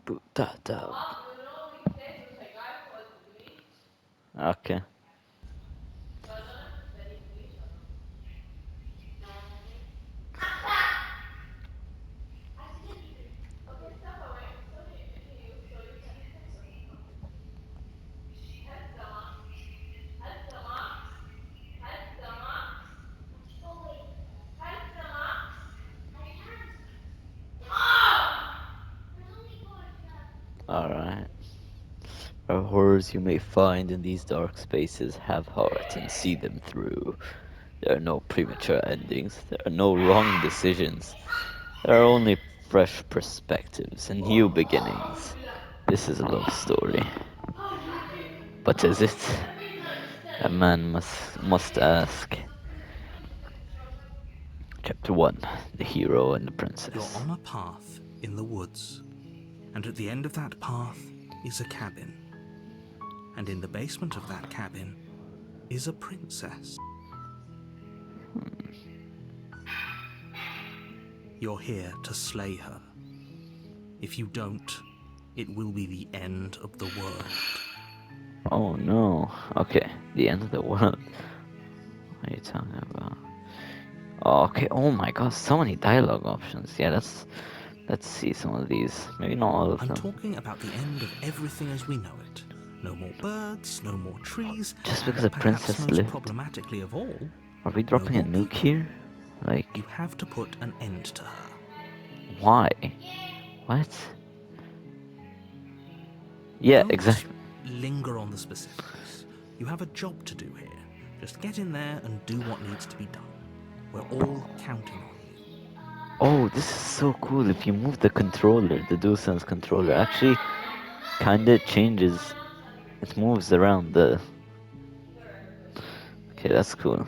Butata. Okay. Alright. The horrors you may find in these dark spaces have heart and see them through. There are no premature endings. There are no wrong decisions. There are only fresh perspectives and new beginnings. This is a love story. But is it? A man must ask. Chapter 1. The Hero and the You're Princess. on a path in the woods, and at the end of that path is a cabin. And in the basement of that cabin is a princess. You're here to slay her. If you don't, it will be the end of the world. Oh no. Okay, the end of the world. What are you talking about? Oh, okay. Oh my god, so many dialogue options. Yeah, let's see some of these. Maybe not all of I'm them. talking about the end of everything as we know it. No more birds, no more trees, Just because and a perhaps princess most lived. problematically of all, Are we no dropping a more nuke people. here? Like, You have to put an end to her. why? What? Yeah, Don't exactly. linger on the specifics. You have a job to do here. Just get in there and do what needs to be done. We're all counting on you. Oh, this is so cool. If you move the controller, the DualSense controller actually kinda changes. It moves around the. Okay, that's cool.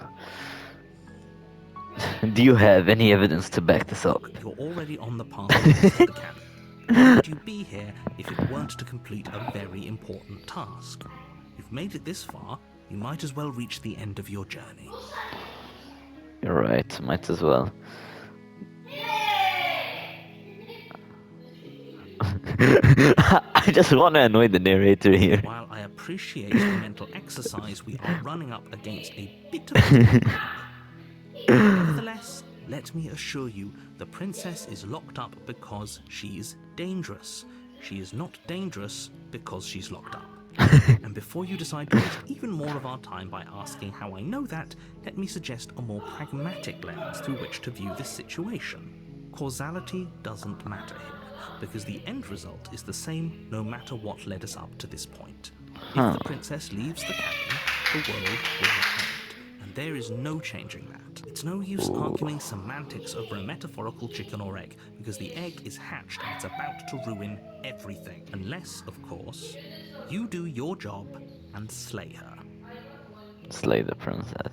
Do you have any evidence to back this up? Look, you're already on the path towards the cabin. Why would you be here if it weren't to complete a very important task? You've made it this far, you might as well reach the end of your journey. You're right, might as well. I just want to annoy the narrator here. While I appreciate the mental exercise, we are running up against a bit of a deadline. Nevertheless, let me assure you, the princess is locked up because she's dangerous. She is not dangerous because she's locked up. And before you decide to waste even more of our time by asking how I know that, let me suggest a more pragmatic lens through which to view this situation. Causality doesn't matter here, because the end result is the same no matter what led us up to this point. If the princess leaves the cabin, the world will end, and there is no changing that. It's no use arguing semantics over a metaphorical chicken or egg, because the egg is hatched and it's about to ruin everything. Unless, of course, you do your job and slay her. Slay the princess.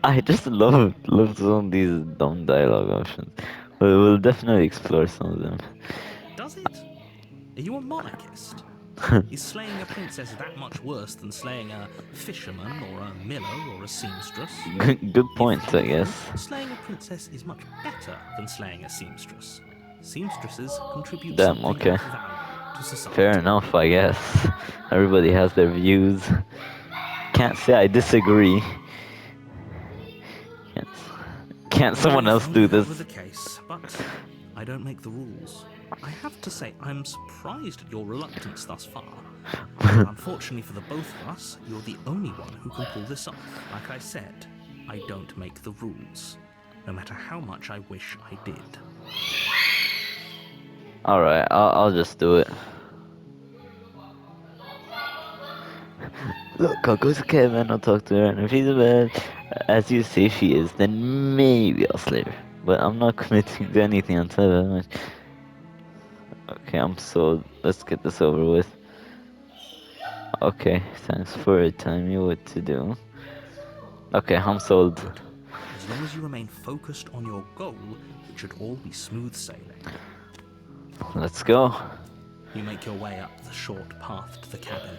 I just love some of these dumb dialogue options. We'll definitely explore some of them. Does it? Are you a monarchist? Is slaying a princess that much worse than slaying a fisherman or a miller or a seamstress? Good If point, I anything, guess. slaying a princess is much better than slaying a seamstress. Seamstresses contribute Damn, something okay. of value to society. Fair enough, I guess. Everybody has their views. Can't say I disagree. Can't, can't someone If else only do that this? were the case, but I don't make the rules. I have to say, I'm surprised at your reluctance thus far. But unfortunately for the both of us, you're the only one who can pull this off. Like I said, I don't make the rules, no matter how much I wish I did. Alright, I'll just do it. Look, I'll go to Kevin, I'll talk to her, and if she's bad, as you say she is, then maybe I'll slay her. But I'm not committing to anything until that much. Okay, I'm sold. Let's get this over with. Okay, thanks for telling me what to do. Okay, I'm sold. Good. As long as you remain focused on your goal, it should all be smooth sailing. Let's go. You make your way up the short path to the cabin.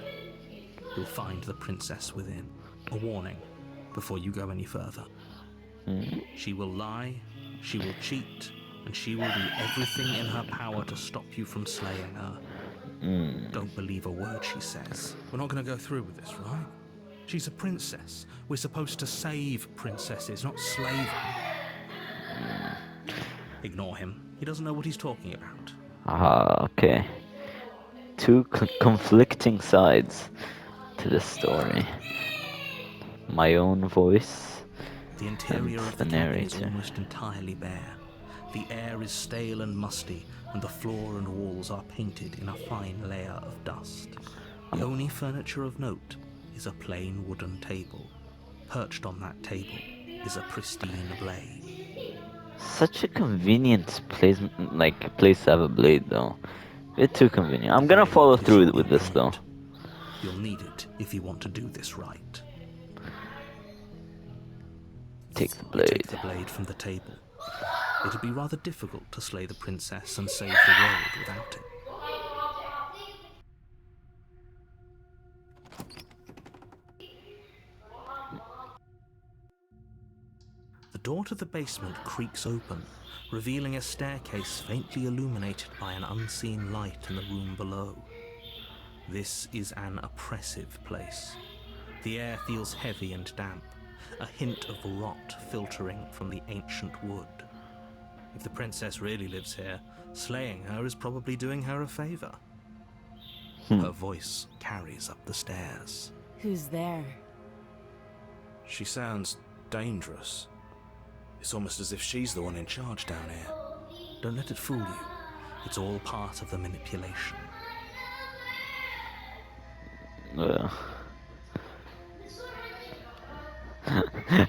You'll find the princess within. A warning before you go any further. She will lie, she will cheat, and she will do everything in her power to stop you from slaying her. Don't believe a word she says. We're not going to go through with this, right? She's a princess. We're supposed to save princesses, not slave them. Ignore him. He doesn't know what he's talking about. Ah, okay. Two conflicting sides to the story. My own voice The interior and of the the cabin is narrator. almost entirely bare. The air is stale and musty, and the floor and walls are painted in a fine layer of dust. The only furniture of note is a plain wooden table. Perched on that table is a pristine blade. Such a convenient place, place to have a blade, though. Bit too convenient. I'm The gonna follow blade is your through with this, though. implement. You'll need it if you want to do this right. Take the You blade. take the blade from the table. It'd be rather difficult to slay the princess and save the world without it. The door to the basement creaks open, revealing a staircase faintly illuminated by an unseen light in the room below. This is an oppressive place. The air feels heavy and damp, a hint of rot filtering from the ancient wood. If the princess really lives here, slaying her is probably doing her a favor. Her voice carries up the stairs. Who's there? She sounds dangerous. It's almost as if she's the one in charge down here. Don't let it fool you. It's all part of the manipulation.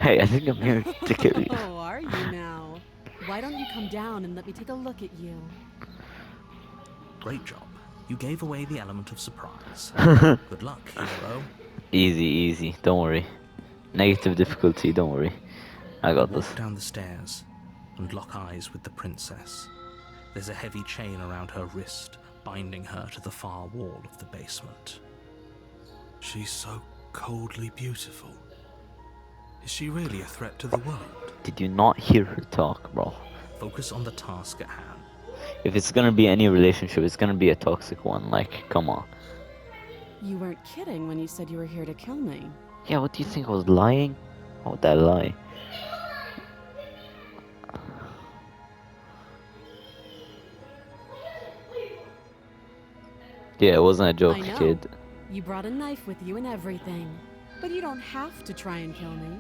Hey, I think I'm here to kill you. Oh, are you now? Why don't you come down and let me take a look at you? Great job. You gave away the element of surprise. Good luck, hero. Easy, easy. Don't worry. Negative difficulty. Don't worry. I got this. Walk down the stairs and lock eyes with the princess. There's a heavy chain around her wrist, binding her to the far wall of the basement. She's so coldly beautiful. Is she really a threat to the world? Did you not hear her talk, bro? Focus on the task at hand. If it's gonna be any relationship, it's gonna be a toxic one. Like, come on. You weren't kidding when you said you were here to kill me. Yeah, what do you think? I was lying? How would I lie? Yeah, it wasn't a joke, I know. kid. You brought a knife with you and everything. But you don't have to try and kill me.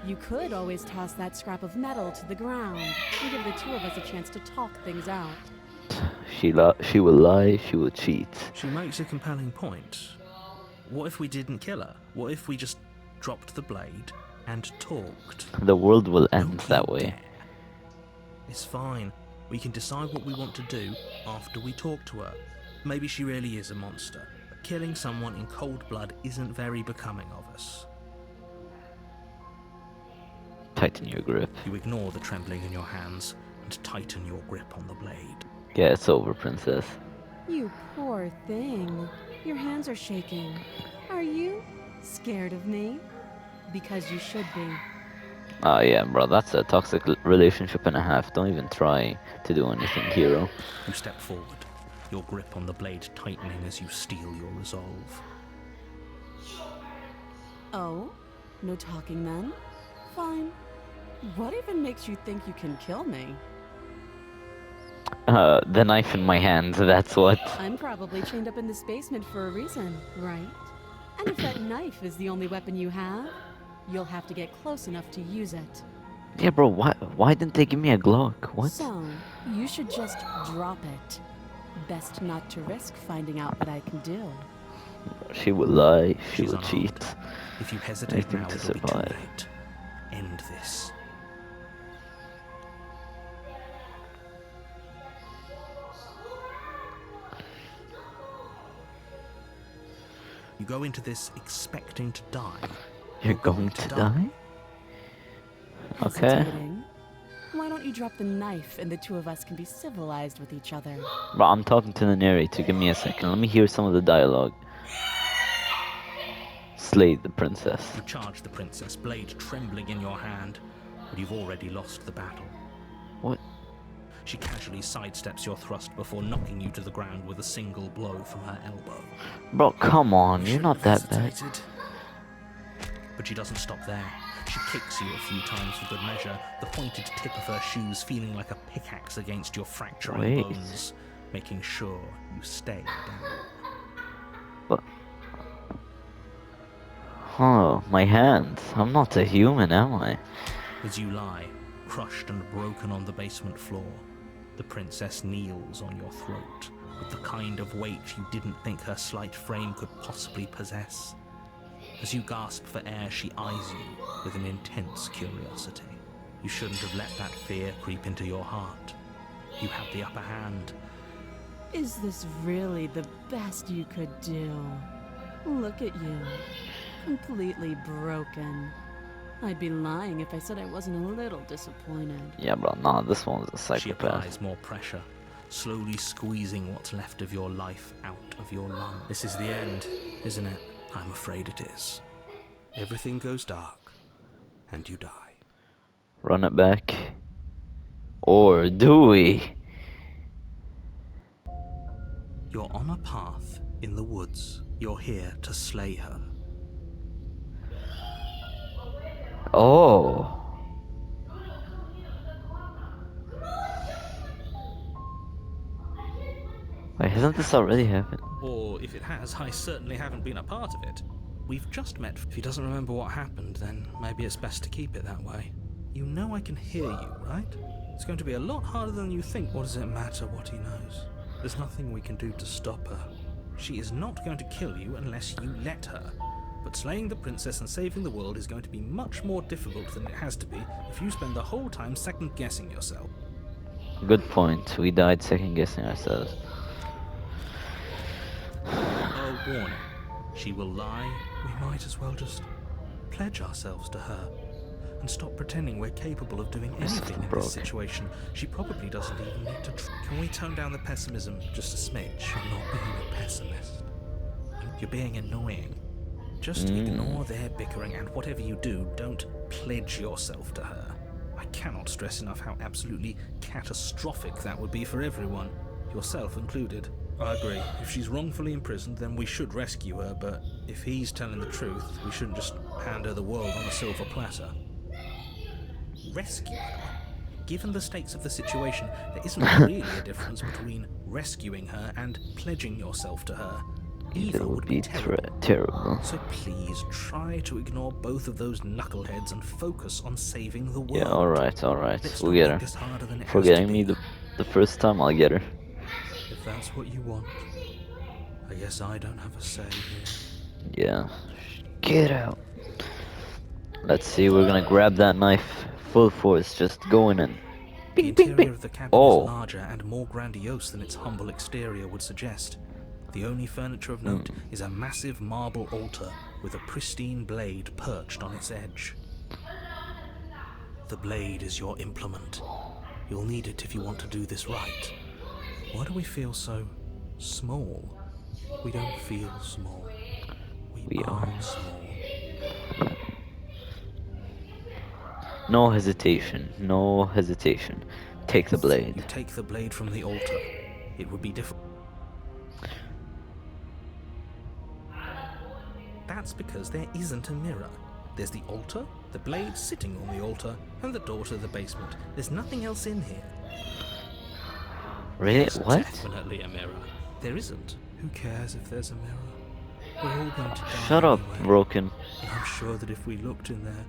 You could always toss that scrap of metal to the ground and give the two of us a chance to talk things out. She will lie, she will cheat. She makes a compelling point. What if we didn't kill her? What if we just dropped the blade and talked? The world will end Don't that you way. dare. It's fine. We can decide what we want to do after we talk to her. Maybe she really is a monster, but killing someone in cold blood isn't very becoming of us. Tighten your grip. You ignore the trembling in your hands and tighten your grip on the blade. Yeah, it's over, princess. You poor thing. Your hands are shaking. Are you scared of me? Because you should be. Oh yeah, bro, that's a toxic relationship and a half. Don't even try to do anything, hero. You step forward, your grip on the blade tightening as you steel your resolve. Oh? No talking then? Fine. What even makes you think you can kill me? The knife in my hand, that's what. I'm probably chained up in this basement for a reason, right? And if that knife is the only weapon you have, you'll have to get close enough to use it. Yeah, bro, why didn't they give me a Glock? What? So, you should just drop it. Best not to risk finding out what I can do. She will lie, she She's will unarmed. cheat. If you hesitate Anything now, to it'll be too survive. late. End this. You go into this expecting to die. You're going to die? Okay. Hesitating? Why don't you drop the knife and the two of us can be civilized with each other? Bro, I'm talking to the narrator. Give me a second. Let me hear some of the dialogue. Slay the princess. You charge the princess, blade trembling in your hand, but you've already lost the battle. What? She casually sidesteps your thrust before knocking you to the ground with a single blow from her elbow. Bro, come on, you're Shouldn't not have that bad. hesitated. But she doesn't stop there. She kicks you a few times for good measure, the pointed tip of her shoes feeling like a pickaxe against your fracturing Wait. bones, making sure you stay down. What? Oh, my hands. I'm not a human, am I? As you lie, crushed and broken on the basement floor, the princess kneels on your throat with the kind of weight you didn't think her slight frame could possibly possess. As you gasp for air, she eyes you with an intense curiosity. You shouldn't have let that fear creep into your heart. You had the upper hand. Is this really the best you could do? Look at you. Completely broken. I'd be lying if I said I wasn't a little disappointed. Yeah, bro, nah, this one's a She psychopath. applies more pressure, slowly squeezing what's left of your life out of your lungs. This is the end, isn't it? I'm afraid it is. Everything goes dark, and you die. Run it back. Or do we? You're on a path in the woods. You're here to slay her. Oh. Wait, hasn't this already happened? Or if it has, I certainly haven't been a part of it. We've just met. If he doesn't remember what happened, then maybe it's best to keep it that way. You know I can hear you, right? It's going to be a lot harder than you think. What does it matter what he knows? There's nothing we can do to stop her. She is not going to kill you unless you let her. But slaying the princess and saving the world is going to be much more difficult than it has to be if you spend the whole time second-guessing yourself. Good point. We died second guessing ourselves. A warning. She will lie. We might as well just pledge ourselves to her and stop pretending we're capable of doing anything in broke. this situation. She probably doesn't even need to Can we tone down the pessimism just a smidge? I'm not being a pessimist. You're being annoying. Just ignore their bickering, and whatever you do, don't pledge yourself to her. I cannot stress enough how absolutely catastrophic that would be for everyone, yourself included. I agree. If she's wrongfully imprisoned, then we should rescue her, but if he's telling the truth, we shouldn't just hand her the world on a silver platter. Rescue her? Given the stakes of the situation, there isn't really a difference between rescuing her and pledging yourself to her. Either would be terrible. Terrible. So please try to ignore both of those knuckleheads and focus on saving the world. Yeah, alright. Let's We'll not get make her. this harder than it For has to getting be. me the first time, I'll get her. If that's what you want, I guess I don't have a say here. Yeah. Get out. Let's see, we're gonna grab that knife. Full force, just going in. The interior of the cabin Oh. is larger and more grandiose than its humble exterior would suggest. The only furniture of note is a massive marble altar with a pristine blade perched on its edge. The blade is your implement. You'll need it if you want to do this right. Why do we feel so small? We don't feel small. We are small. No hesitation. No hesitation. Take the You blade. take the blade from the altar. It would be difficult. That's because there isn't a mirror. There's the altar, the blade sitting on the altar, and the door to the basement. There's nothing else in here. Really? There's What? definitely a mirror. There isn't. Who cares if there's a mirror? We're all going to die Shut up, anyway. broken. And I'm sure that if we looked in there,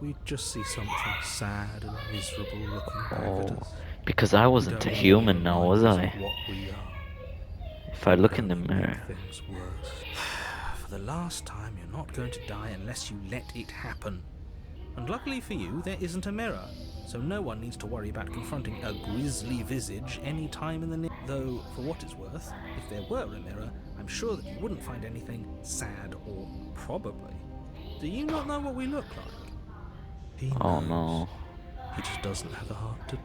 we'd just see something sad and miserable looking back at Oh, us. because I wasn't a Don't human need now, was reminders I? of what we are. If I look in the Only make mirror. things worse. For the last time, you're not going to die unless you let it happen. And luckily for you, there isn't a mirror, so no one needs to worry about confronting a grisly visage any time in the near. Though, for what it's worth, if there were a mirror, I'm sure that you wouldn't find anything sad or probably. Do you not know what we look like? He Oh knows. no. He just doesn't have the heart to.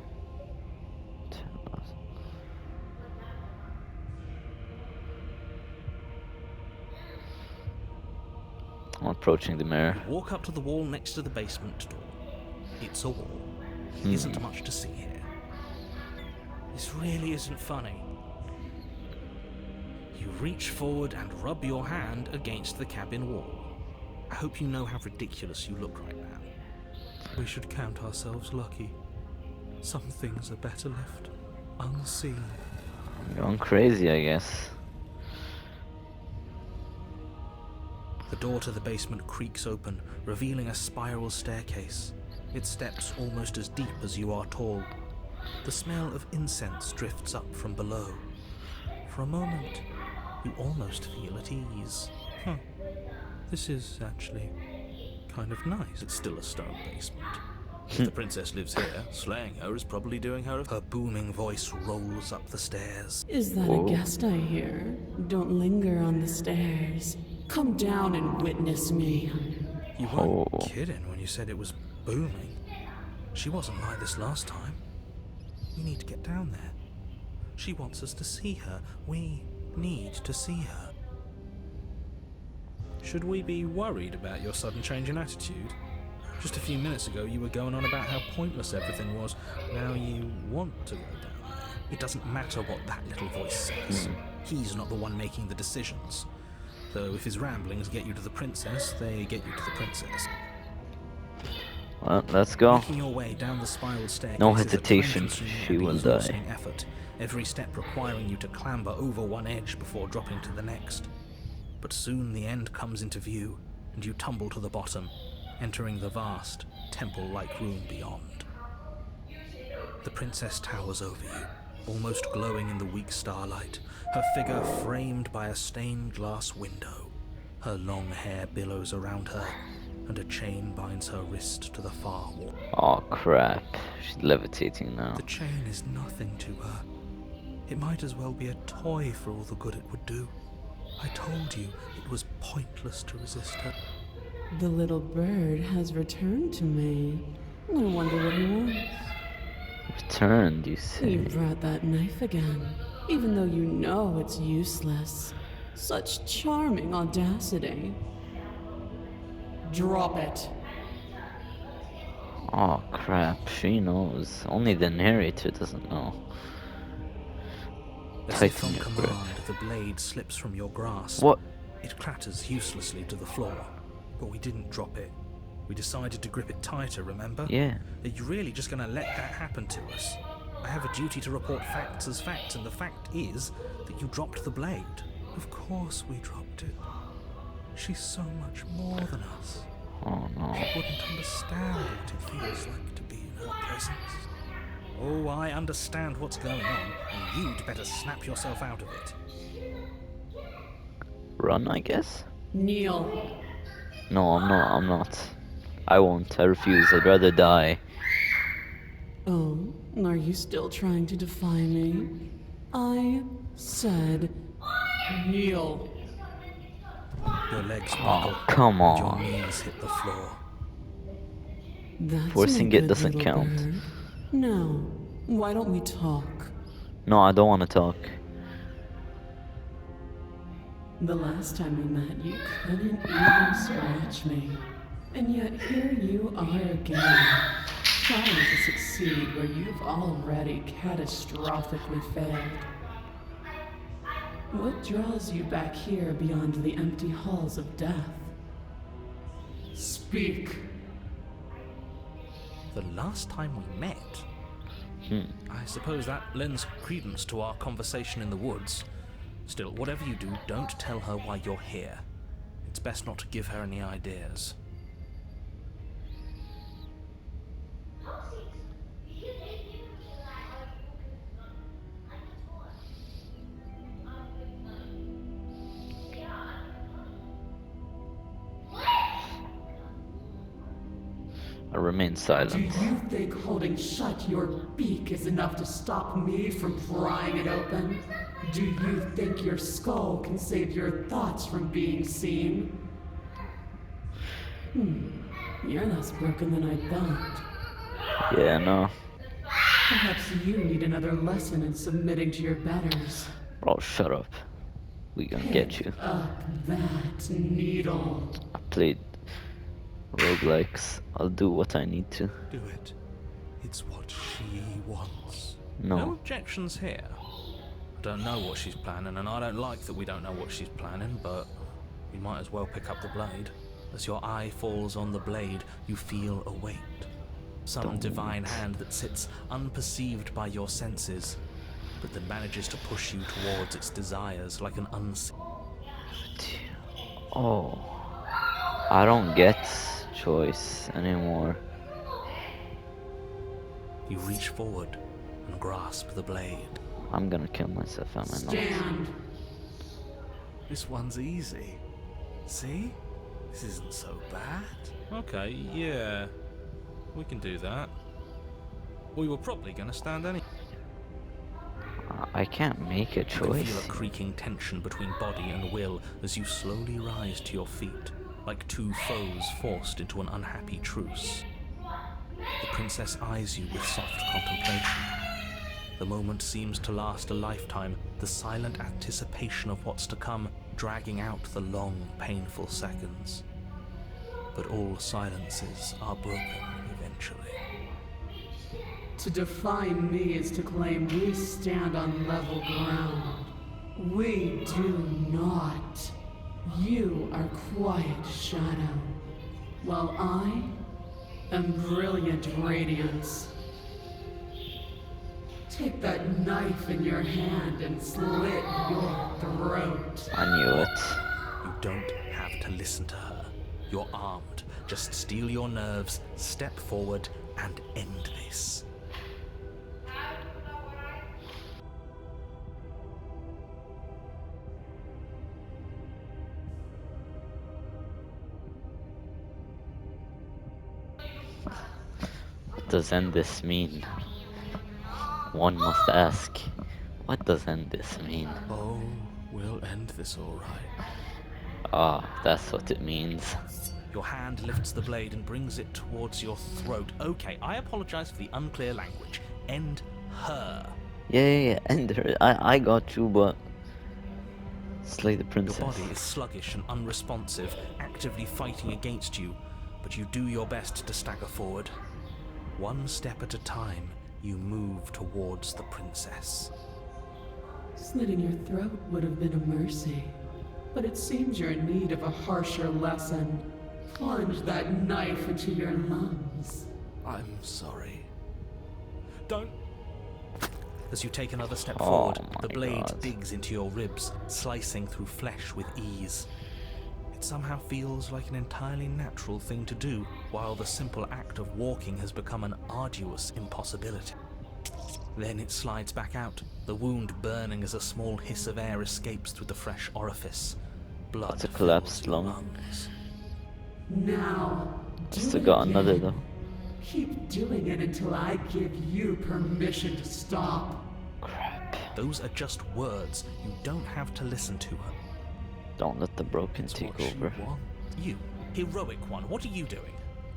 I'm approaching the mirror. Walk up to the wall next to the basement door. It's a wall. Isn't much to see here. This really isn't funny. You reach forward and rub your hand against the cabin wall. I hope you know how ridiculous you look right now. We should count ourselves lucky. Some things are better left unseen. Going crazy, I guess. The door to the basement creaks open, revealing a spiral staircase. Its steps almost as deep as you are tall. The smell of incense drifts up from below. For a moment, you almost feel at ease. This is actually kind of nice. It's still a stone basement. If the princess lives here, slaying her is probably doing her. Her booming voice rolls up the stairs. Is that Whoa. a guest I hear? Don't linger on the stairs. Come down and witness me. You weren't Oh. kidding when you said it was booming. She wasn't like this last time. We need to get down there. She wants us to see her. We need to see her. Should we be worried about your sudden change in attitude? Just a few minutes ago you were going on about how pointless everything was. Now you want to go down there. It doesn't matter what that little voice says. He's not the one making the decisions. So if his ramblings get you to the princess, they get you to the princess. Well, let's go. Making your way down the spiral staircase No is a hesitation, time-consuming she and will die. exhausting effort, every step requiring you to clamber over one edge before dropping to the next. But soon the end comes into view, and you tumble to the bottom, entering the vast, temple-like room beyond. The princess towers over you, almost glowing in the weak starlight, her figure framed by a stained glass window. Her long hair billows around her, and a chain binds her wrist to the far wall. Oh crap, she's levitating now. The chain is nothing to her. It might as well be a toy for all the good it would do. I told you it was pointless to resist her. The little bird has returned to me. I wonder what he wants. Returned, you say? You brought that knife again, even though you know it's useless. Such charming audacity. Drop it. Oh crap, she knows. Only the narrator doesn't know. As if Tighten on your grip. command, the blade slips from your grasp. What? It clatters uselessly to the floor, but we didn't drop it. We decided to grip it tighter, remember? Yeah. Are you really just going to let that happen to us? I have a duty to report facts as facts, and the fact is that you dropped the blade. Of course we dropped it. She's so much more than us. Oh no. You wouldn't understand what it feels like to be in her presence. Oh, I understand what's going on, and you'd better snap yourself out of it. Run, I guess? Kneel. No, I'm not. I won't, I refuse, I'd rather die. Oh, are you still trying to defy me? I said kneel. Your legs Oh, buckle, come and your on. knees hit the floor. That's Forcing no it good, doesn't little count. bird. Now, why don't we talk? No, I don't want to talk. The last time we met, you couldn't even scratch me. And yet here you are again, trying to succeed where you've already catastrophically failed. What draws you back here beyond the empty halls of death? Speak. The last time we met? I suppose that lends credence to our conversation in the woods. Still, whatever you do, don't tell her why you're here. It's best not to give her any ideas. I remain Do silent. you think holding shut your beak is enough to stop me from prying it open? Do you think your skull can save your thoughts from being seen? You're less broken than I thought. Yeah, no. Perhaps you need another lesson in submitting to your betters. Bro, shut up. We gonna get you. Up that needle. I played roguelikes. I'll do what I need to. Do it. It's what she wants. No No. objections here. I don't know what she's planning, and I don't like that we don't know what she's planning, but we might as well pick up the blade. As your eye falls on the blade, you feel a weight. Some Don't. divine hand that sits unperceived by your senses, but that manages to push you towards its desires like an unseen. Oh. I don't get choice anymore. You reach forward and grasp the blade. I'm gonna kill myself, am I not? Stand. This one's easy. See? This isn't so bad. Okay, yeah. We can do that. We were probably going to stand anyway. I can't make a You can choice. feel a creaking tension between body and will as you slowly rise to your feet, like two foes forced into an unhappy truce. The princess eyes you with soft contemplation. The moment seems to last a lifetime, the silent anticipation of what's to come dragging out the long, painful seconds. But all silences are broken eventually. To define me is to claim we stand on level ground. We do not. You are quiet shadow, while I am brilliant radiance. Take that knife in your hand and slit your throat. I knew it. You don't have to listen to her. You're armed. Just steel your nerves, step forward, and end this. What does end this mean? One must ask. What does end this mean? Oh, we'll end this all right. Ah, that's what it means. Your hand lifts the blade and brings it towards your throat. Okay, I apologize for the unclear language. End her. Yeah, end her. I got you, but slay the Your princess. body is sluggish and unresponsive, actively fighting against you, but you do your best to stagger forward. One step at a time, you move towards the princess. Slitting your throat would have been a mercy, but it seems you're in need of a harsher lesson. Plunge that knife into your lungs. I'm sorry. Don't. As you take another step Oh forward, the my blade God. digs into your ribs, slicing through flesh with ease. It somehow feels like an entirely natural thing to do, while the simple act of walking has become an arduous impossibility. Then it slides back out, the wound burning as a small hiss of air escapes through the fresh orifice. Blood That's a fills collapsed your lung. lungs. Now, do Still it got again. another though. Keep doing it until I give you permission to stop. Crap. Those are just words. You don't have to listen to her. Don't let the broken It's take what she over. wants. You, heroic one, what are you doing?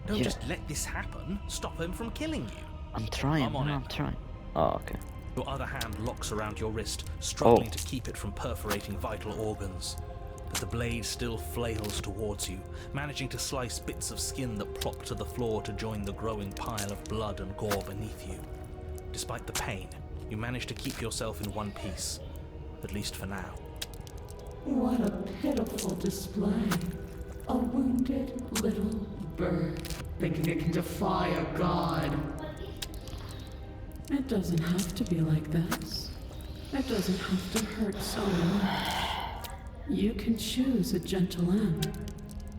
Don't Yeah. just let this happen. Stop him from killing you. I'm trying, I'm on man, it. I'm trying. Oh, okay. Your other hand locks around your wrist, struggling Oh. to keep it from perforating vital organs. But the blade still flails towards you, managing to slice bits of skin that plop to the floor to join the growing pile of blood and gore beneath you. Despite the pain, you manage to keep yourself in one piece, at least for now. What a pitiful display. A wounded little bird thinking it can defy a god. It doesn't have to be like this. It doesn't have to hurt so much. You can choose a gentle end.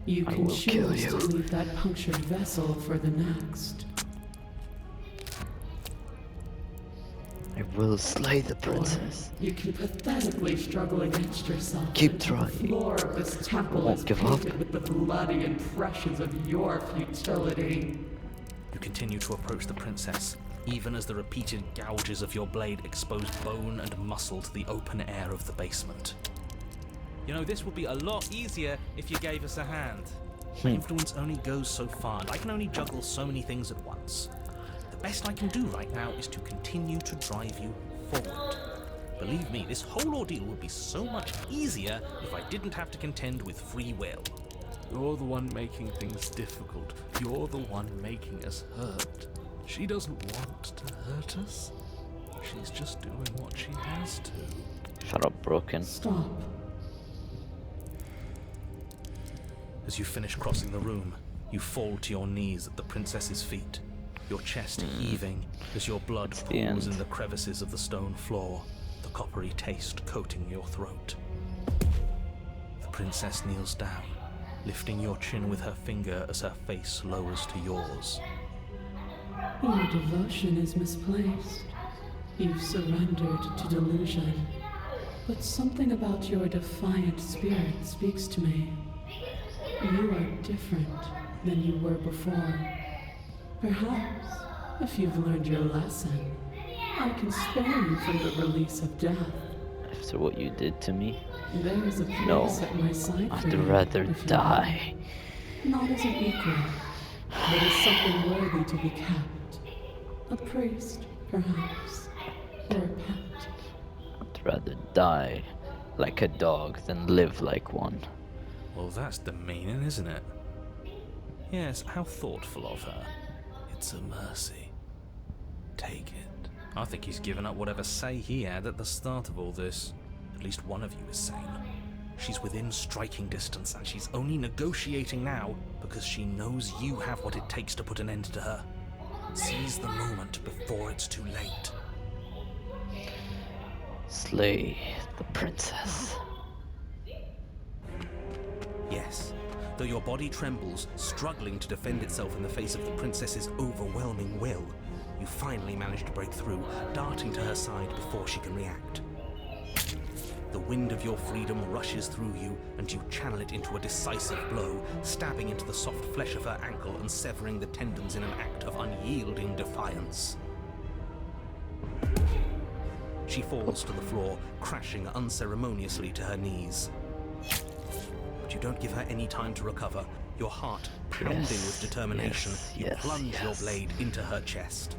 You I can will kill choose to you. leave that punctured vessel for the next. I will slay the Or princess. you can pathetically struggle against yourself. Keep until the trying. floor of this temple Won't is give up. painted with the bloody impressions of your futility. You continue to approach the princess, even as the repeated gouges of your blade expose bone and muscle to the open air of the basement. You know, this would be a lot easier if you gave us a hand. My influence only goes so far, and I can only juggle so many things at once. The best I can do right now is to continue to drive you forward. Believe me, this whole ordeal would be so much easier if I didn't have to contend with free will. You're the one making things difficult. You're the one making us hurt. She doesn't want to hurt us. She's just doing what she has to. Shut up, Broken. Stop. As you finish crossing the room, you fall to your knees at the princess's feet, your chest heaving as your blood the pools end. in the crevices of the stone floor, the coppery taste coating your throat. The princess kneels down, lifting your chin with her finger as her face lowers to yours. Your devotion is misplaced. You've surrendered to delusion. But something about your defiant spirit speaks to me. You are different than you were before. Perhaps, if you've learned your lesson, I can spare you from the release of death. After what you did to me, There is a place No, at my side for I'd you, rather if you die. will. Not as an equal, but as something worthy to be kept. A priest, perhaps, or a pet. I'd rather die like a dog than live like one. Well, that's demeaning, isn't it? Yes, how thoughtful of her. It's a mercy. Take it. I think he's given up whatever say he had at the start of all this. At least one of you is sane. She's within striking distance, and she's only negotiating now because she knows you have what it takes to put an end to her. Seize the moment before it's too late. Slay the princess. Yes. Though your body trembles, struggling to defend itself in the face of the princess's overwhelming will, you finally manage to break through, darting to her side before she can react. The wind of your freedom rushes through you, and you channel it into a decisive blow, stabbing into the soft flesh of her ankle and severing the tendons in an act of unyielding defiance. She falls to the floor, crashing unceremoniously to her knees. But you don't give her any time to recover. Your heart pounding with determination, you plunge your blade into her chest.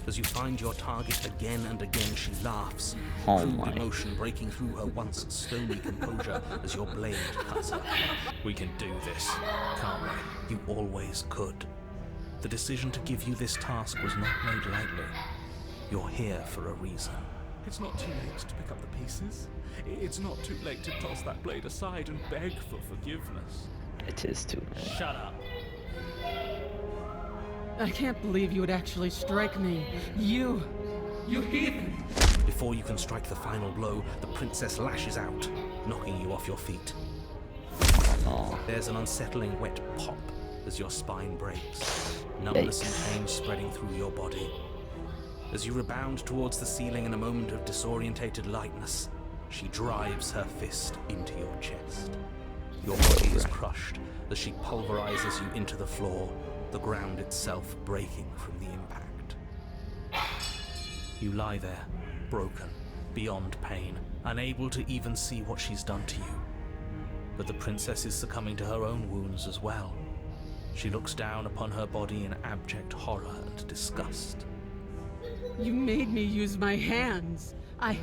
As you find your target again and again, she laughs, Oh crude my. emotion breaking through her once stony composure as your blade cuts her. We can do this, can't we? You always could. The decision to give you this task was not made lightly. You're here for a reason. It's not too late to pick up the pieces. It's not too late to toss that blade aside and beg for forgiveness. It is too late. Shut up. I can't believe you would actually strike me. You heathen! Before you can strike the final blow, the princess lashes out, knocking you off your feet. Oh, There's an unsettling wet pop as your spine breaks, numbness and pain spreading through your body. As you rebound towards the ceiling in a moment of disorientated lightness, she drives her fist into your chest. Your body is crushed as she pulverizes you into the floor, the ground itself breaking from the impact. You lie there, broken, beyond pain, unable to even see what she's done to you. But the princess is succumbing to her own wounds as well. She looks down upon her body in abject horror and disgust. You made me use my hands. I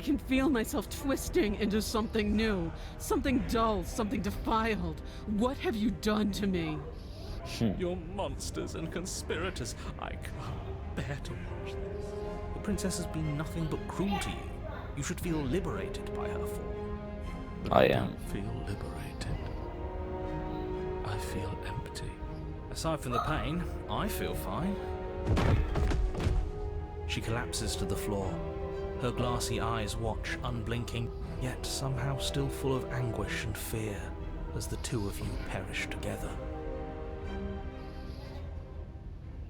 can feel myself twisting into something new, something dull, something defiled. What have you done to me? You're monsters and conspirators. I can't bear to watch this. The princess has been nothing but cruel to you. You should feel liberated by her fall. But I I am. don't feel liberated. I feel empty. Aside from the pain, I feel fine. She collapses to the floor. Her glassy eyes watch, unblinking, yet somehow still full of anguish and fear, as the two of you perish together.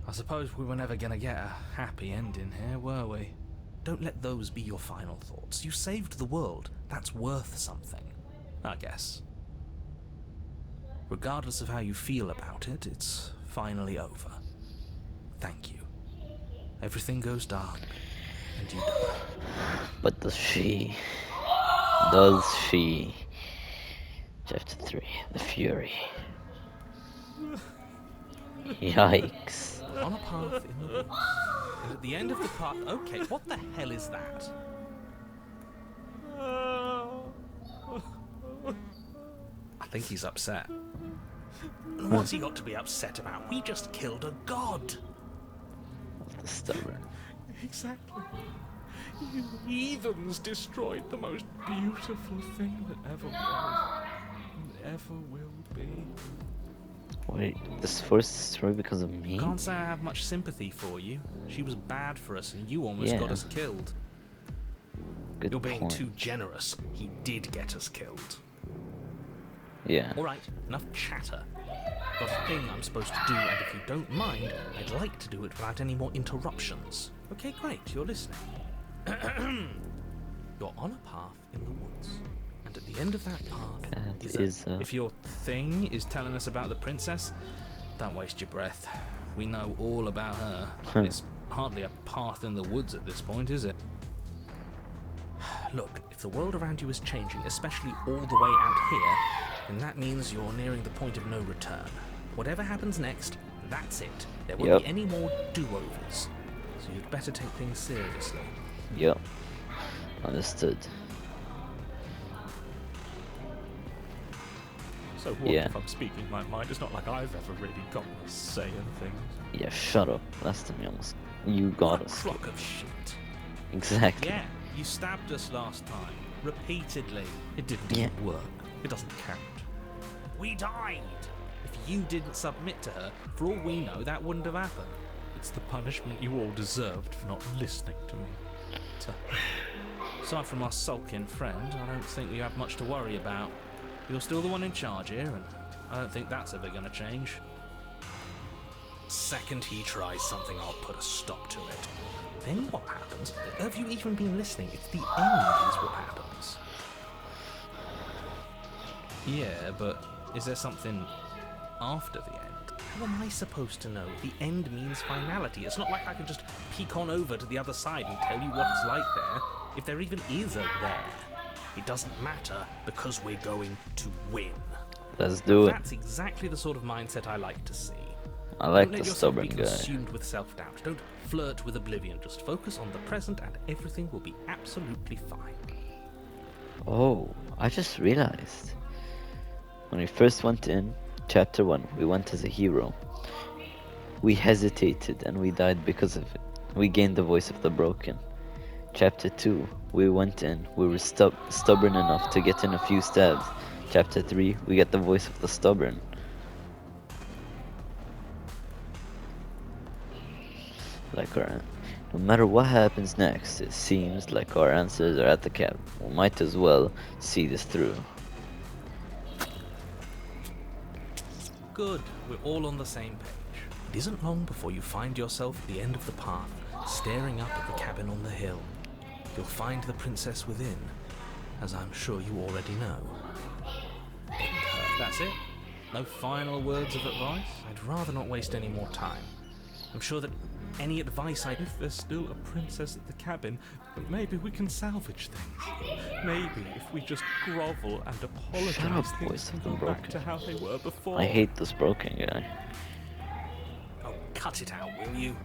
I suppose we were never gonna get a happy ending here, were we? Don't let those be your final thoughts. You saved the world. That's worth something, I guess. Regardless of how you feel about it, it's finally over. Thank you. Everything goes dark, and you die. but does she? Does she? Chapter 3, The Fury. Yikes. On a path in the woods. And at the end of the path... Okay, what the hell is that? I think he's upset. What's he got to be upset about? We just killed a god. Stubborn. Exactly. You heathens destroyed the most beautiful thing that ever was and ever will be. Wait, this forced destroy because of me? Can't say I have much sympathy for you. She was bad for us, and you almost Yeah. got us killed. Good You're being point. too generous. He did get us killed. Yeah. Alright, enough chatter. Got a thing I'm supposed to do, and if you don't mind, I'd like to do it without any more interruptions. Okay, great, you're listening. You're on a path in the woods, and at the end of that path That is If your thing is telling us about the princess, don't waste your breath. We know all about her. It's hardly a path in the woods at this point, is it? Look, if the world around you is changing, especially all the way out here, then that means you're nearing the point of no return. Whatever happens next, that's it. There won't Yep. be any more do-overs. So you'd better take things seriously. Yep. Understood. So what Yeah. if I'm speaking my mind? It's not like I've ever really gotten a say in things. Yeah, shut up. Last time you got us. Crock of shit. Exactly. Yeah, you stabbed us last time. Repeatedly. It didn't Yeah. even work. It doesn't count. We died! If you didn't submit to her, for all we know, that wouldn't have happened. It's the punishment you all deserved for not listening to me. Aside from our sulking friend, I don't think we have much to worry about. You're still the one in charge here, and I don't think that's ever gonna change. Second he tries something, I'll put a stop to it. Then what happens? Have you even been listening? It's the end is what happens. Yeah, but is there something after the end? How am I supposed to know? The end means finality. It's not like I can just peek on over to the other side and tell you what it's like there, if there even is a there. It doesn't matter because we're going to win. Let's do it. That's exactly the sort of mindset I like to see. I like Don't the let yourself stubborn be guy. consumed with self-doubt. Don't flirt with oblivion. Just focus on the present and everything will be absolutely fine. Oh, I just realized. When we first went in, chapter 1, we went as a hero. We hesitated and we died because of it. We gained the voice of the broken. Chapter 2, we went in, we were stubborn enough to get in a few stabs. Chapter 3, we get the voice of the stubborn. No matter what happens next, it seems like our answers are at the cap. We might as well see this through. Good, we're all on the same page. It isn't long before you find yourself at the end of the path, staring up at the cabin on the hill. You'll find the princess within, as I'm sure you already know. That's it? No final words of advice? I'd rather not waste any more time. I'm sure that any advice I... If there's still a princess at the cabin, then maybe we can salvage things. Maybe if we just grovel and apologize, Shut up, things voice can of the go back broken. to how they were before. I hate this broken guy. Oh, cut it out, will you?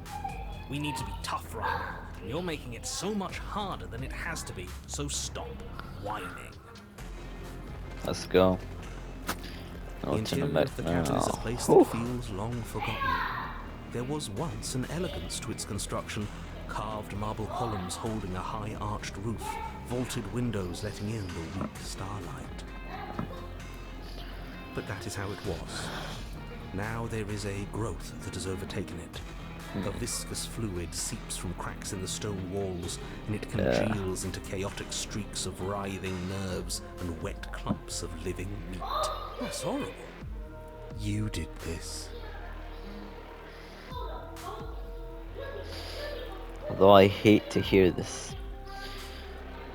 We need to be tough right now. And you're making it so much harder than it has to be, so stop whining. Let's go. The No turning interior back of the cabin is a now. place Whew. that feels long forgotten. There was once an elegance to its construction, carved marble columns holding a high arched roof, vaulted windows letting in the weak starlight. But that is how it was. Now there is a growth that has overtaken it. A viscous fluid seeps from cracks in the stone walls, and it congeals into chaotic streaks of writhing nerves and wet clumps of living meat. That's horrible. You did this. Although I hate to hear this.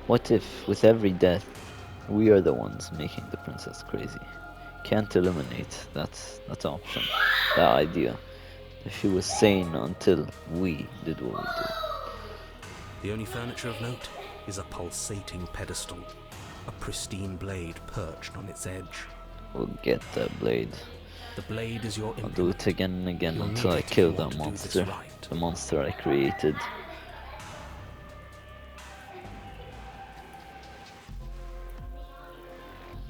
What if, with every death, we are the ones making the princess crazy? Can't eliminate that option, that idea. If she was sane until we did what we did. The only furniture of note is a pulsating pedestal, a pristine blade perched on its edge. We'll get that blade. The blade is your I'll do it again and again You'll until need I it if kill you want that to do this monster. right. The monster I created.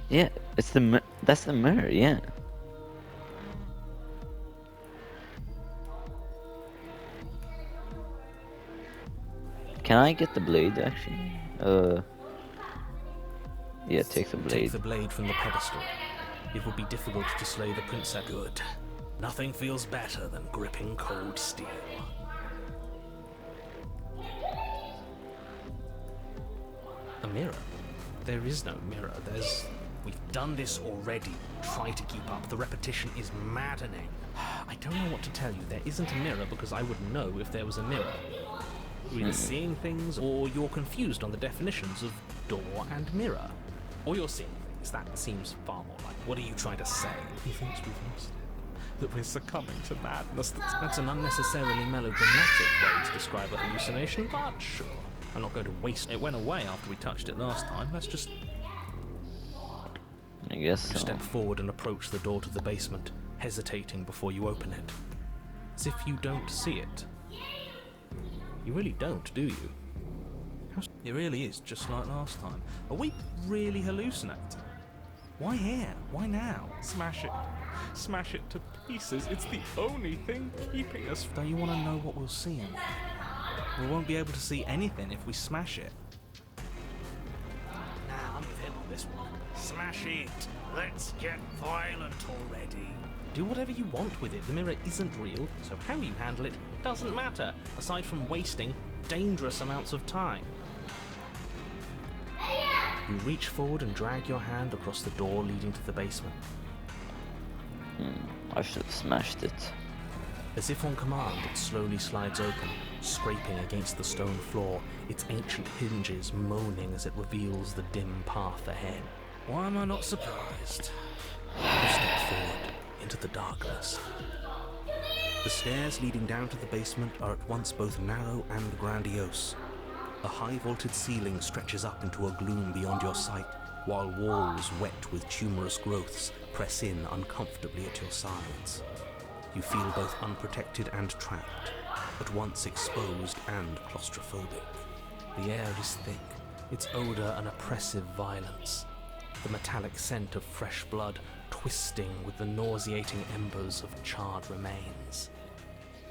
Yeah, it's that's the mirror, yeah. Can I get the blade actually? Yeah, take the Take blade. the blade from the pedestal. It would be difficult to slay the princess. Good. Nothing feels better than gripping cold steel. A mirror? There is no mirror. We've done this already. Try to keep up. The repetition is maddening. I don't know what to tell you. There isn't a mirror because I would know if there was a mirror. You're either seeing things or you're confused on the definitions of door and mirror. Or you're seeing things. That seems far more like. What are you trying to say? He thinks we've lost it. That we're succumbing to madness. That's an unnecessarily melodramatic way to describe a hallucination, but sure. I'm not going to waste it. Went away after we touched it last time. Let's just I guess so. step forward and approach the door to the basement, hesitating before you open it. As if you don't see it. You really don't, do you? It really is just like last time. Are we really hallucinating? Why here? Why now? Smash it. Smash it to pieces. It's the only thing keeping us. Don't you want to know what we'll see? We won't be able to see anything if we smash it. Nah, I'm with him on this one. Smash it. Let's get violent already. Do whatever you want with it. The mirror isn't real, so how you handle it doesn't matter, aside from wasting dangerous amounts of time. You reach forward and drag your hand across the door leading to the basement. I should have smashed it. As if on command, it slowly slides open, scraping against the stone floor, its ancient hinges moaning as it reveals the dim path ahead. Why am I not surprised? You step forward into the darkness. The stairs leading down to the basement are at once both narrow and grandiose. A high-vaulted ceiling stretches up into a gloom beyond your sight, while walls wet with tumorous growths press in uncomfortably at your sides. You feel both unprotected and trapped, at once exposed and claustrophobic. The air is thick, its odor an oppressive violence, the metallic scent of fresh blood twisting with the nauseating embers of charred remains.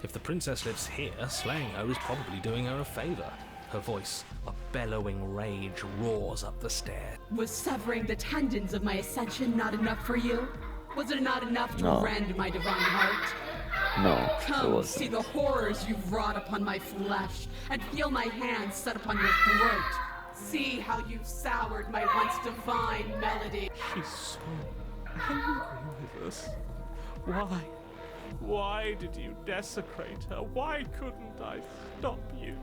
If the princess lives here, slaying her is probably doing her a favor. Her voice, a bellowing rage, roars up the stair. Was severing the tendons of my ascension not enough for you? Was it not enough to No. rend my divine heart? No, it Come, see wasn't. the horrors you've wrought upon my flesh, and feel my hands set upon your throat. See how you've soured my once divine melody. She's so angry with us. Why? Why did you desecrate her? Why couldn't I stop you?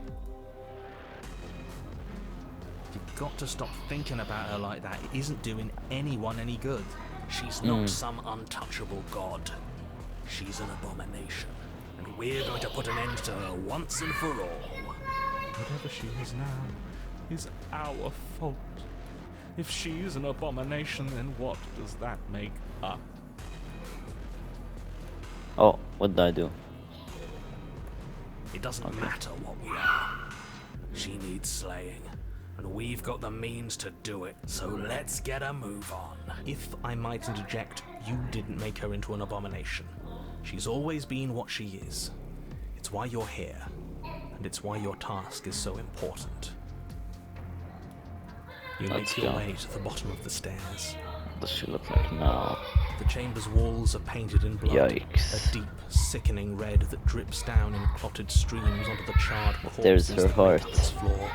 You've got to stop thinking about her like that. It isn't doing anyone any good. She's not some untouchable god. She's an abomination. And we're going to put an end to her once and for all. Whatever she is now is our fault. If she's an abomination, then what does that make us? Oh, what did I do? It doesn't matter what we are. She needs slaying. And we've got the means to do it, so let's get a move on. If I might interject, you didn't make her into an abomination. She's always been what she is. It's why you're here, and it's why your task is so important. You Let's make your go. way to the bottom of the stairs. What does she look like now? The chamber's walls are painted in blood, Yikes. a deep, sickening red that drips down in clotted streams onto the charred There's corpses her that make up heart. its floor.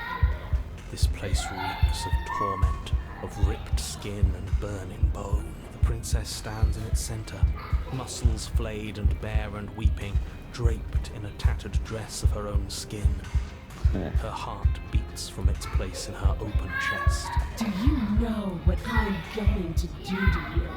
This place reeks of torment, of ripped skin and burning bone. The princess stands in its center, muscles flayed and bare and weeping, draped in a tattered dress of her own skin. Her heart beats from its place in her open chest. Do you know what I'm going to do to you?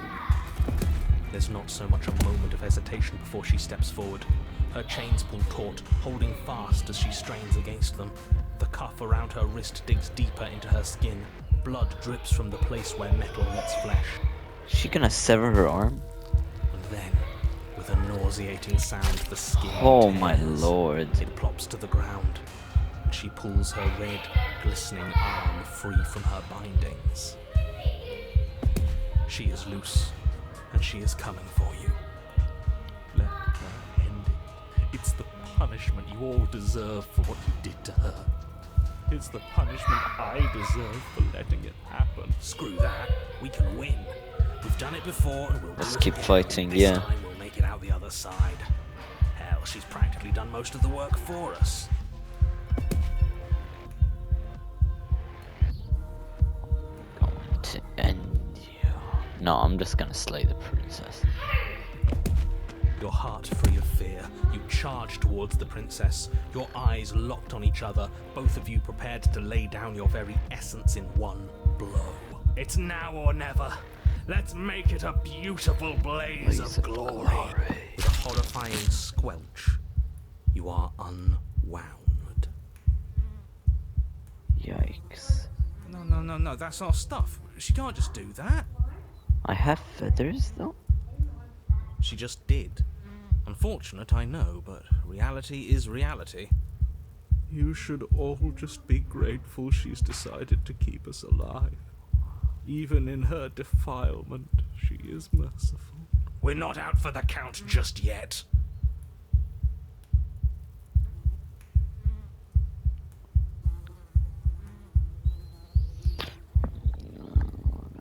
There's not so much a moment of hesitation before she steps forward. Her chains pull taut, holding fast as she strains against them. The cuff around her wrist digs deeper into her skin. Blood drips from the place where metal meets flesh. She gonna sever her arm? And then, with a nauseating sound, the skin Oh my tears. lord. It plops to the ground, and she pulls her red, glistening arm free from her bindings. She is loose, and she is coming for you. Let her end it. It's the punishment you all deserve for what you did to her. It's the punishment I deserve for letting it happen. Screw that. We can win. We've done it before and we'll Let's do it keep again. fighting, This yeah. time we'll make it out the other side. Hell, she's practically done most of the work for us. Going to end you. No, I'm just gonna slay the princess. Your heart free of fear, you charge towards the princess, your eyes locked on each other, both of you prepared to lay down your very essence in one blow. It's now or never. Let's make it a beautiful blaze of glory. With a horrifying squelch, you are unwound. Yikes. No, that's our stuff. She can't just do that. I have feathers though? She just did. Unfortunate, I know, but reality is reality. You should all just be grateful she's decided to keep us alive. Even in her defilement, she is merciful. We're not out for the count just yet.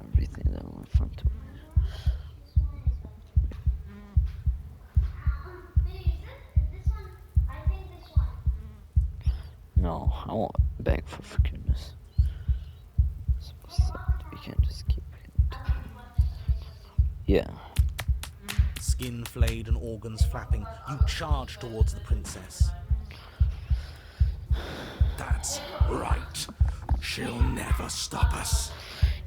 Everything that went in front of me. No, I won't beg for forgiveness. So sad. We can't just keep it. Yeah. Skin flayed and organs flapping, you charge towards the princess. That's right. She'll never stop us.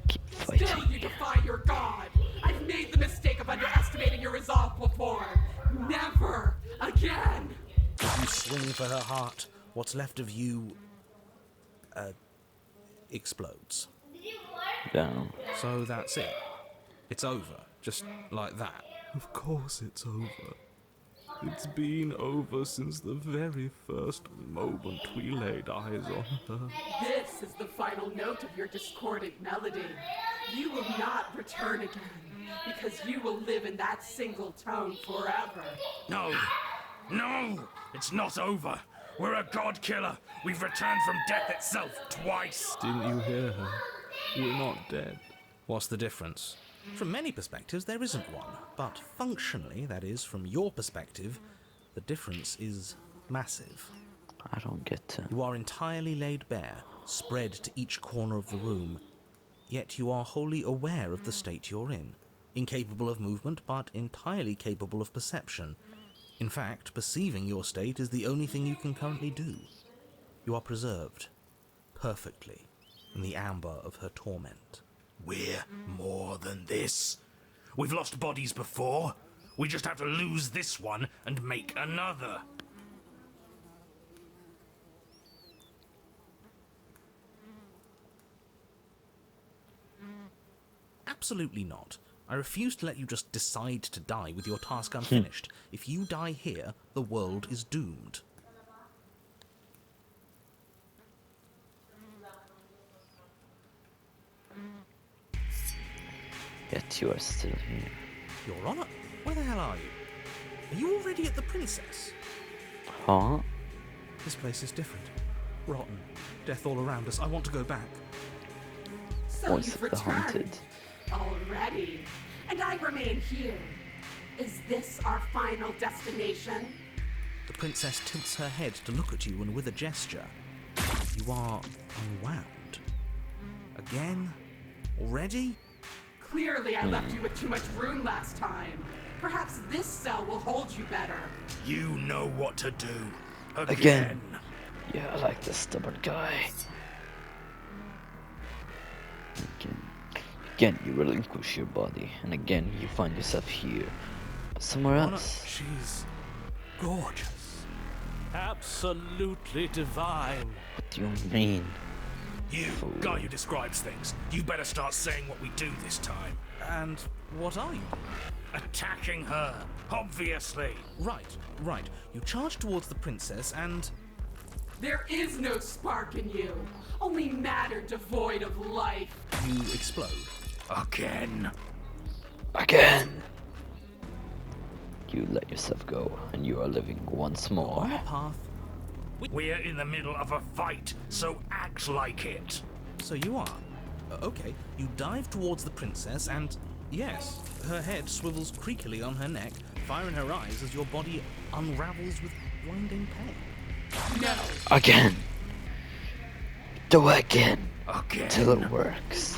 Keep fighting. Still you defy your god! I've made the mistake of underestimating your resolve before! Never again! As you swing for her heart, what's left of you explodes. Down. So that's it. It's over. Just like that. Of course it's over. It's been over since the very first moment we laid eyes on her. This is the final note of your discordant melody. You will not return again, because you will live in that single tone forever. No! No! It's not over! We're a god killer! We've returned from death itself twice! Didn't you hear her? We're not dead. What's the difference? From many perspectives, there isn't one. But functionally, that is, from your perspective, the difference is massive. I don't get to. You are entirely laid bare, spread to each corner of the room, yet you are wholly aware of the state you're in. Incapable of movement, but entirely capable of perception. In fact, perceiving your state is the only thing you can currently do. You are preserved, perfectly, in the amber of her torment. We're more than this. We've lost bodies before. We just have to lose this one and make another. Absolutely not. I refuse to let you just decide to die with your task unfinished. If you die here, the world is doomed. Yet you are still here. Your Honor, where the hell are you? Are you already at the Princess? Huh? This place is different. Rotten. Death all around us. I want to go back. So Was you've the returned haunted? already, and I remain here. Is this our final destination? The Princess tilts her head to look at you, and with a gesture, you are unwound. Again? Already? Clearly, I left you with too much room last time. Perhaps this cell will hold you better. You know what to do. Again. Yeah, I like this stubborn guy. Again, you relinquish your body, and again, you find yourself here. But somewhere Honor, else. she's gorgeous. Absolutely divine. What do you mean? You, guy who describes things, you better start saying what we do this time. And what are you? Attacking her, obviously. Right. You charge towards the Princess and... There is no spark in you, only matter devoid of life. you explode. Again. Again! You let yourself go, and you are living once more. On a path We're in the middle of a fight, so act like it. So you are. Okay, you dive towards the princess and, yes, her head swivels creakily on her neck, fire in her eyes as your body unravels with blinding pain. No. Again. Do it again. Again. Till it works.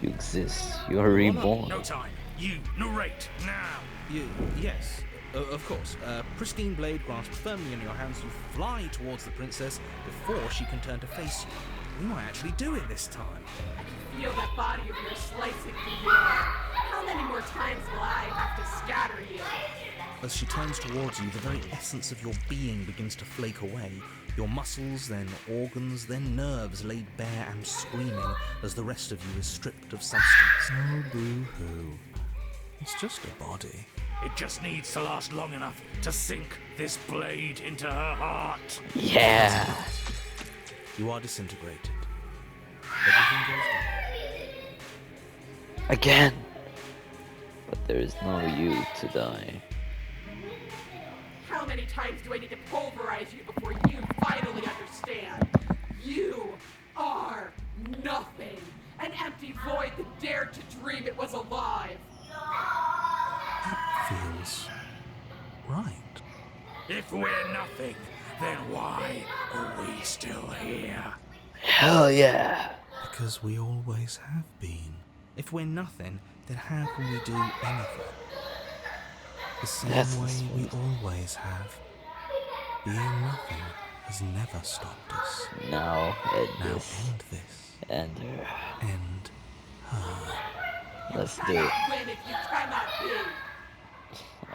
You exist. You are reborn. No time. You narrate now. Yes, of course. Pristine blade grasped firmly in your hands, you fly towards the princess before she can turn to face you. We might actually do it this time. Feel that body of yours slicing through the air. How many more times will I have to scatter you? As she turns towards you, the very essence of your being begins to flake away. Your muscles, then organs, then nerves laid bare and screaming as the rest of you is stripped of substance. Oh, boo-hoo. It's just a body. It just needs to last long enough to sink this blade into her heart. Yeah. You are disintegrated. Everything goes down. Again. But there is no you to die. How many times do I need to pulverize you before you finally understand? You are nothing. An empty void that dared to dream it was alive. Feels right. If we're nothing, then why are we still here? Hell yeah. Because we always have been. If we're nothing, then how can we do anything? The same That's the way we sweet. always have. Being nothing has never stopped us. Now end Now this. end this. And End her. let's do it. Cannot win if you cannot be.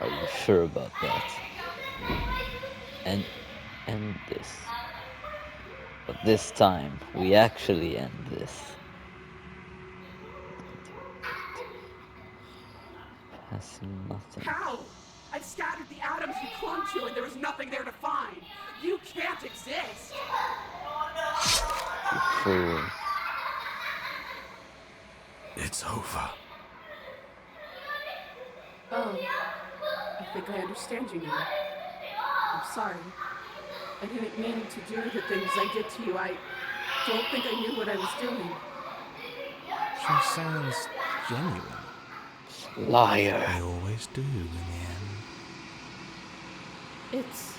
Are you sure about that? And end this. But this time, we actually end this. Passing nothing. How? I've scattered the atoms you clung to and there is nothing there to find. You can't exist. You fool. It's over. Oh, I think I understand you now. I'm sorry. I didn't mean to do the things I did to you. I don't think I knew what I was doing. She sounds genuine. Liar. They always do in the end. It's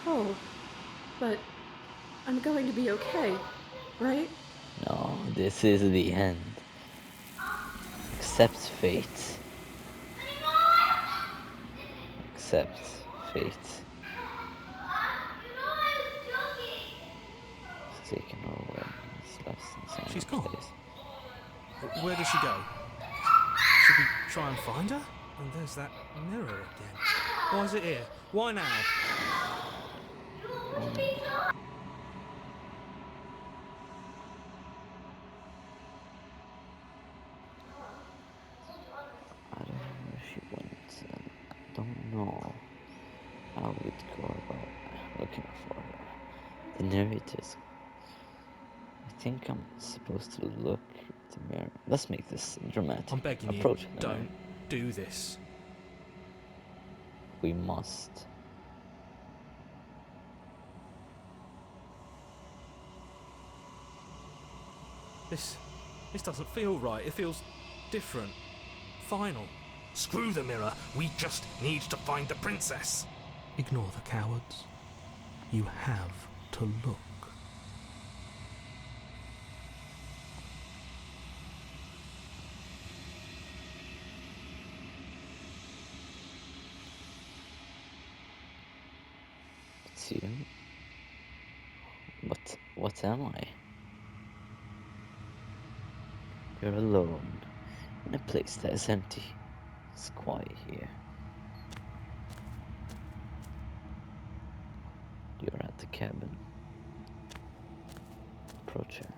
cold, but I'm going to be okay, right? No, this is the end. Accept fate. Accept fate. It's taken over. It's less than She's gone. days. Where does she go? Should we try and find her? And there's that mirror again. Why is it here? Why now? I don't know where she went. I don't know how we'd go about looking for her. The narrators. I think I'm supposed to look at the mirror. Let's make this dramatic. I'm begging you, Approach the mirror. don't do this. We must. This doesn't feel right. It feels different. Final. Screw the mirror. We just need to find the princess. Ignore the cowards. You have to look. It's you. What am I? You're alone in a place that is empty. It's quiet here. You're at the cabin. Approach her.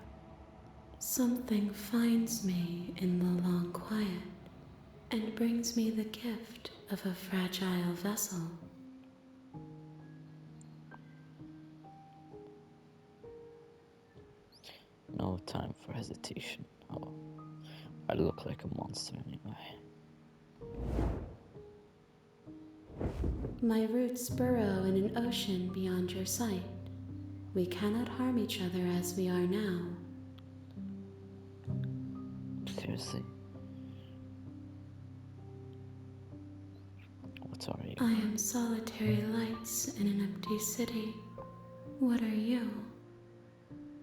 Something finds me in the long quiet and brings me the gift of a fragile vessel. No time for hesitation. Oh, I look like a monster anyway. My roots burrow in an ocean beyond your sight. We cannot harm each other as we are now. Seriously? What are you? I am solitary lights in an empty city. What are you?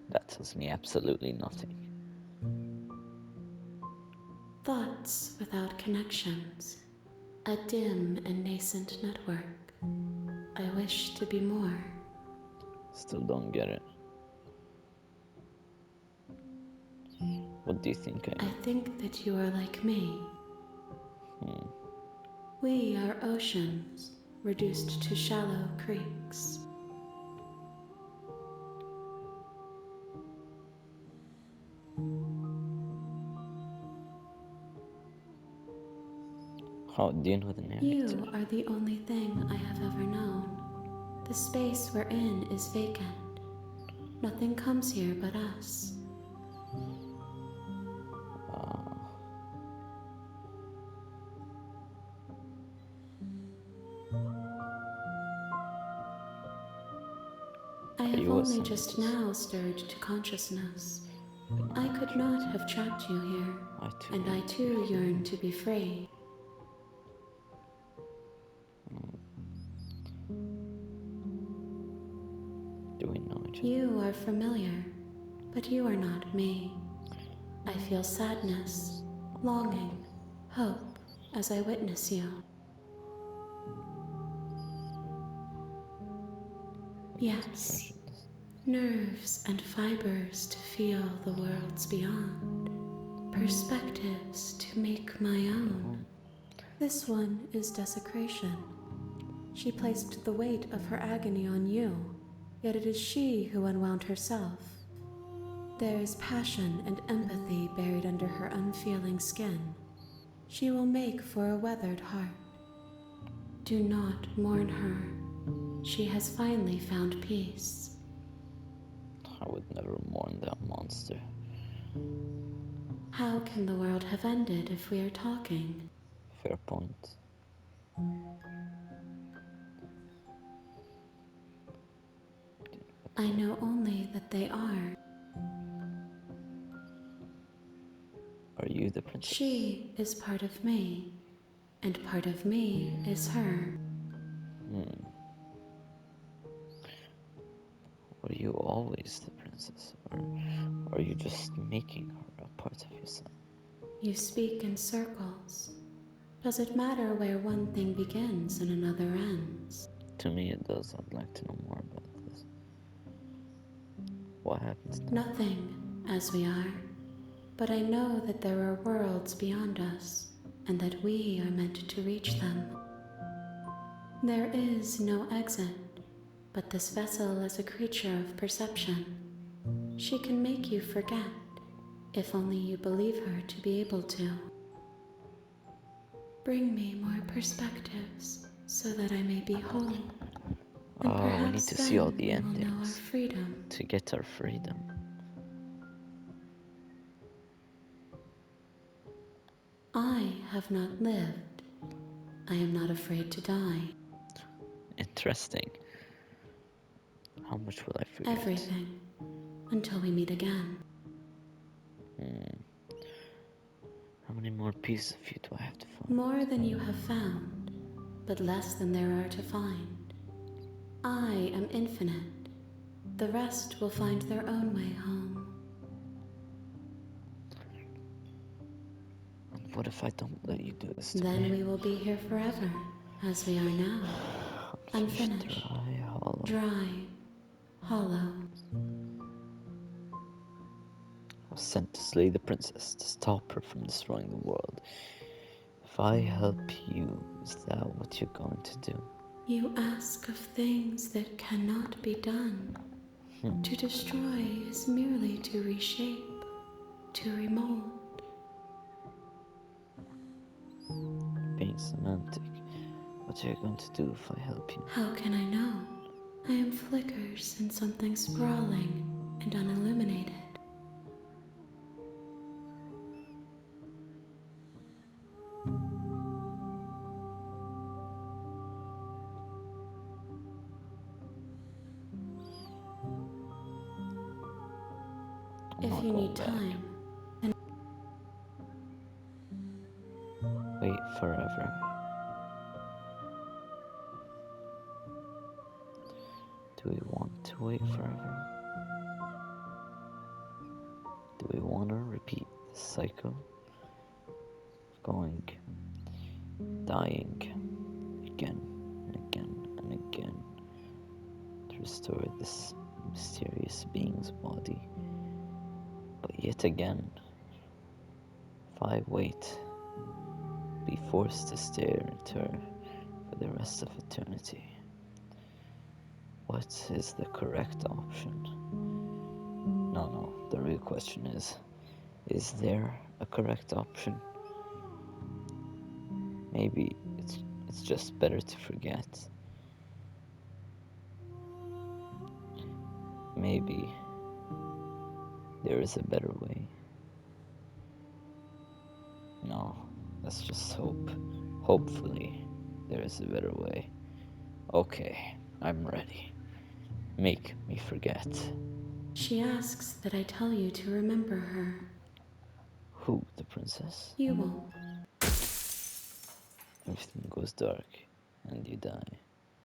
That tells me absolutely nothing. Thoughts without connections. A dim and nascent network. I wish to be more. Still don't get it. What do you think I I am? think that you are like me. Hmm. We are oceans, reduced to shallow creeks. How do you know the name? You are the only thing I have ever known. The space we're in is vacant. Nothing comes here but us. I have you only listening just to this? now stirred to consciousness. I could not have trapped you here, and I too yearn to be free. Do we know each other? You are familiar, but you are not me. I feel sadness, longing, hope as I witness you. Yes, nerves and fibers to feel the worlds beyond, perspectives to make my own. This one is desecration. She placed the weight of her agony on you, yet it is she who unwound herself. There is passion and empathy buried under her unfeeling skin. She will make for a weathered heart. Do not mourn her. She has finally found peace. I would never mourn that monster. How can the world have ended if we are talking? Fair point. I know only that they are. Are you the princess? She is part of me, and part of me is her. Were you always the princess? Or are you just making her a part of yourself? You speak in circles. Does it matter where one thing begins and another ends? To me it does. I'd like to know more about this. What happens now? Nothing, as we are. But I know that there are worlds beyond us, and that we are meant to reach them. There is no exit, but this vessel is a creature of perception. She can make you forget, if only you believe her to be able to. Bring me more perspectives, so that I may be whole. And Oh, we need to see all the we will know our endings freedom. to get our freedom. I have not lived. I am not afraid to die. Interesting. How much will I forget? Everything. Until we meet again. How many more pieces of you do I have to find? More than you have found, but less than there are to find. I am infinite. The rest will find their own way home. And what if I don't let you do this to Then me? we will be here forever, as we are now. Unfinished. Dry, hollow. Dry. Hollow. I was sent to slay the princess, to stop her from destroying the world. If I help you, is that what you're going to do? You ask of things that cannot be done. To destroy is merely to reshape, to remold. Being semantic. What are you going to do if I help you? How can I know? I am flickers in something sprawling and unilluminated. I'm If not you going need back. time, Wait forever. Do we want to wait forever? Do we want to repeat the cycle of going, dying again and again and again to restore this mysterious being's body? But yet again, if I wait, be forced to stare at her for the rest of eternity. What is the correct option? No, the real question is there a correct option? Maybe it's just better to forget. Maybe there is a better way. No, let's just hope. Hopefully, there is a better way. Okay, I'm ready. Make me forget. she asks that I tell you to remember her. Who, the princess? You won't. Everything goes dark and you die.